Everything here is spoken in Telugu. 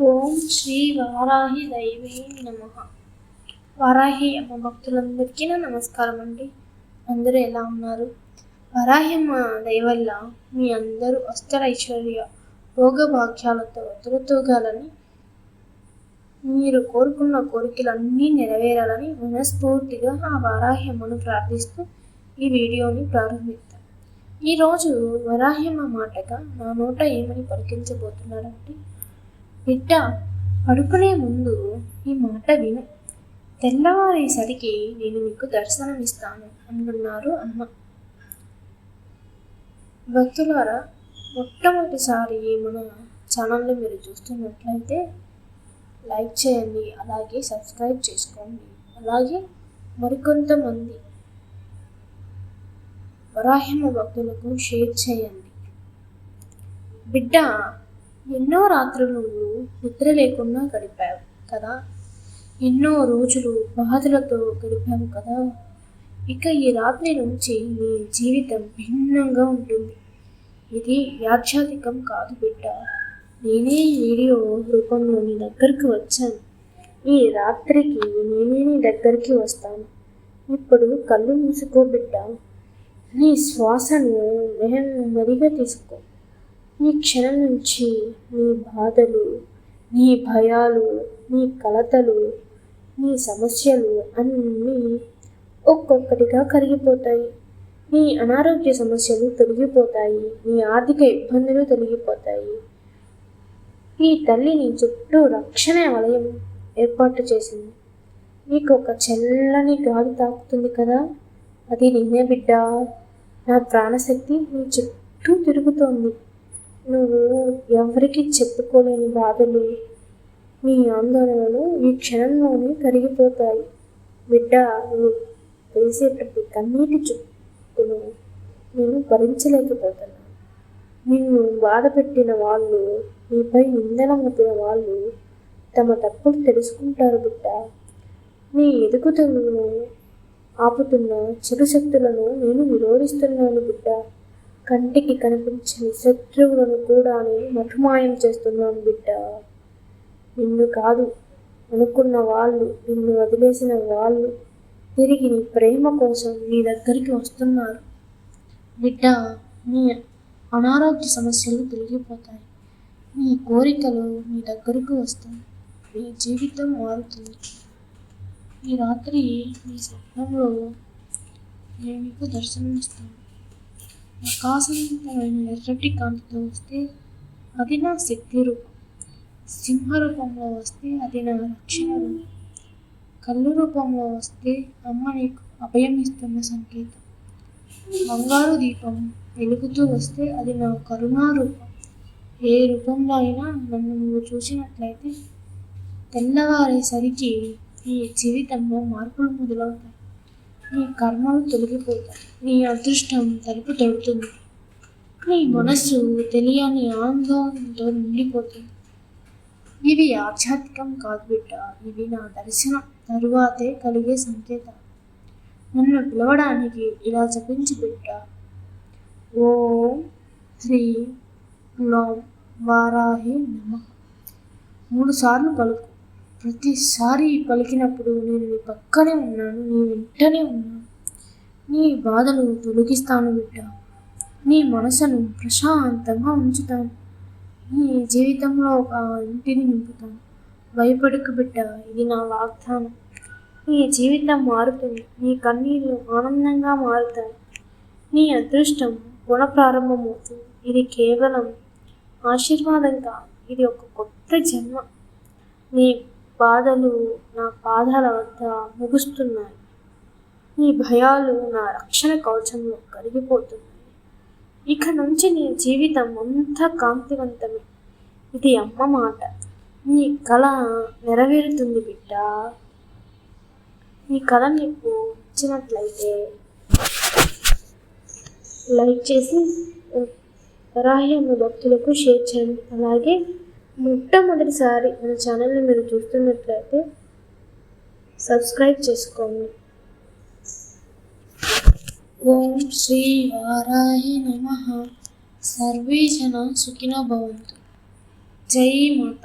ఓం శ్రీ వారాహి దైవే నమః. వారాహి అమ్మ భక్తులందరికీ నా నమస్కారం అండి. అందరూ ఎలా ఉన్నారు? వారాహి అమ్మ దయ వల్ల మీ అందరూ అష్టైశ్వర్య భోగభాగ్యాలతో ఎదురుతూగాలని, మీరు కోరుకున్న కోరికలన్నీ నెరవేరాలని మనస్ఫూర్తిగా ఆ వారాహి అమ్మను ప్రార్థిస్తూ ఈ వీడియోని ప్రారంభిద్దాం. ఈరోజు వారాహి అమ్మ మాటగా నా నోట ఏమని పలికించబోతున్నారంటే, బిడ్డ, పడుకునే ముందు ఈ మాట విను. తెల్లవారేసరికి నేను మీకు దర్శనమిస్తాను అంటున్నారు అమ్మ. భక్తులారా, మొట్టమొదటిసారి మన ఛానల్ని మీరు చూస్తున్నట్లయితే లైక్ చేయండి, అలాగే సబ్స్క్రైబ్ చేసుకోండి, అలాగే మరికొంతమంది వరాహ్యమ భక్తులకు షేర్ చేయండి. బిడ్డ, ఎన్నో రాత్రులు నువ్వు నిద్ర లేకుండా గడిపావు కదా, ఎన్నో రోజులు బాధలతో గడిపావు కదా. ఇక ఈ రాత్రి నుంచి నీ జీవితం భిన్నంగా ఉంటుంది. ఇది యాధ్యాత్మికం కాదు బిడ్డ. నేనే వీడియో రూపంలో నీ దగ్గరికి వచ్చాను. ఈ రాత్రికి నేనే నీ దగ్గరికి వస్తాను. ఇప్పుడు కళ్ళు మూసుకో బిడ్డ. నీ శ్వాసను నెమ్మదిగా తీసుకో. ఈ క్షణం నుంచి నీ బాధలు, నీ భయాలు, నీ కలతలు, నీ సమస్యలు అన్నీ ఒక్కొక్కటిగా కరిగిపోతాయి. నీ అనారోగ్య సమస్యలు తొలగిపోతాయి. నీ ఆర్థిక ఇబ్బందులు తొలగిపోతాయి. ఈ తల్లి నీ చుట్టూ రక్షణ వలయం ఏర్పాటు చేసింది. నీకు ఒక చల్లని గాలి తాకుతుంది కదా, అది నేనే బిడ్డ. నా ప్రాణశక్తి నీ చుట్టూ తిరుగుతోంది. నువ్వు ఎవరికి చెప్పుకోలేని బాధలు, నీ ఆందోళనలు ఈ క్షణంలోనే కరిగిపోతాయి. బిడ్డ, నువ్వు వేసేటప్పుడు కన్నీటి చుట్టూను నేను భరించలేకపోతున్నాను. నిన్ను బాధ పెట్టిన వాళ్ళు, నీపై నిందన మోపిన వాళ్ళు తమ తప్పులు తెలుసుకుంటారు బిడ్డ. నీ ఎదుగుదలను ఆపుతున్న చెడు శక్తులను నేను విరోధిస్తున్నాను బిడ్డ. కంటికి కనిపించని శత్రువులను కూడా నేను మటుమాయం చేస్తున్నాను బిడ్డ. నిన్ను కాదు అనుకున్న వాళ్ళు, నిన్ను వదిలేసిన వాళ్ళు తిరిగి నీ ప్రేమ కోసం నీ దగ్గరికి వస్తున్నారు బిడ్డ. నీ అనారోగ్య సమస్యలు తొలగిపోతాయి. నీ కోరికలు నీ దగ్గరకు వస్తాయి. నీ జీవితం మారుతుంది. ఈ రాత్రి నీ స్వప్నంలో నేను మీకు దర్శనమిస్తాను. ఆకాశవంతమైన ఎర్రటి కాంతితో వస్తే అది నా శక్తి రూపం. సింహ రూపంలో వస్తే అది నా రక్షణ రూపం. కళ్ళు రూపంలో వస్తే అమ్మ నీకు అభయం ఇస్తున్న సంకేతం. బంగారు దీపం వెలుగుతూ వస్తే అది నా కరుణా రూపం. ఏ రూపంలో అయినా నన్ను నువ్వు చూసినట్లయితే తెల్లవారేసరికి నీ జీవితంలో మార్పులు మొదలవుతాయి. నీ కర్మలు తొలగిపోతాయి. నీ అదృష్టం తలుపు తడుతుంది. నీ మనస్సు తెలియని ఆనందంతో నిండిపోతుంది. ఇవి ఆధ్యాత్మికం కాదు బిడ్డ. ఇవి నా దర్శనం తరువాతే కలిగే సంకేతం. నన్ను పిలవడానికి ఇలా జపించి బిడ్డ. ఓం శ్రీ గ్లౌం వారాహి నమః 3 సార్లు పలుకు. ప్రతిసారి పలికినప్పుడు నేను నీ పక్కనే ఉన్నాను, నీ వెంటనే ఉన్నాను. నీ బాధలు తొలగిస్తాను బిడ్డ. నీ మనసును ప్రశాంతంగా ఉంచుతాను. నీ జీవితంలో ఒక ఇంటిని నింపుతాను. భయపడకు బిడ్డ, ఇది నా వాగ్దానం. నీ జీవితం మారుతుంది. నీ కన్నీళ్ళు ఆనందంగా మారుతాయి. నీ అదృష్టం పునఃప్రారంభమవుతుంది. ఇది కేవలం ఆశీర్వాదం కాదు, ఇది ఒక కొత్త జన్మ. నీ బాధలు నా పాదాల వద్ద ముగుస్తున్నాయి. నీ భయాలు నా రక్షణ కవచంలో కరిగిపోతున్నాయి. ఇక నుంచి నీ జీవితం అంతా కాంతివంతమే. ఇది అమ్మ మాట. నీ కళ నెరవేరుతుంది బిడ్డ. నీ కళ నీకు ఇచ్చినట్లయితే లైక్ చేసి వరాహి అమ్మ భక్తులకు షేర్ చేయండి. అలాగే మొట్టమొదటిసారి మన ఛానల్ని మీరు చూస్తున్నట్లయితే సబ్స్క్రైబ్ చేసుకోండి. ఓం శ్రీ వారాహి నమః. సర్వే జన సుఖినో భవంతు. జై మాత.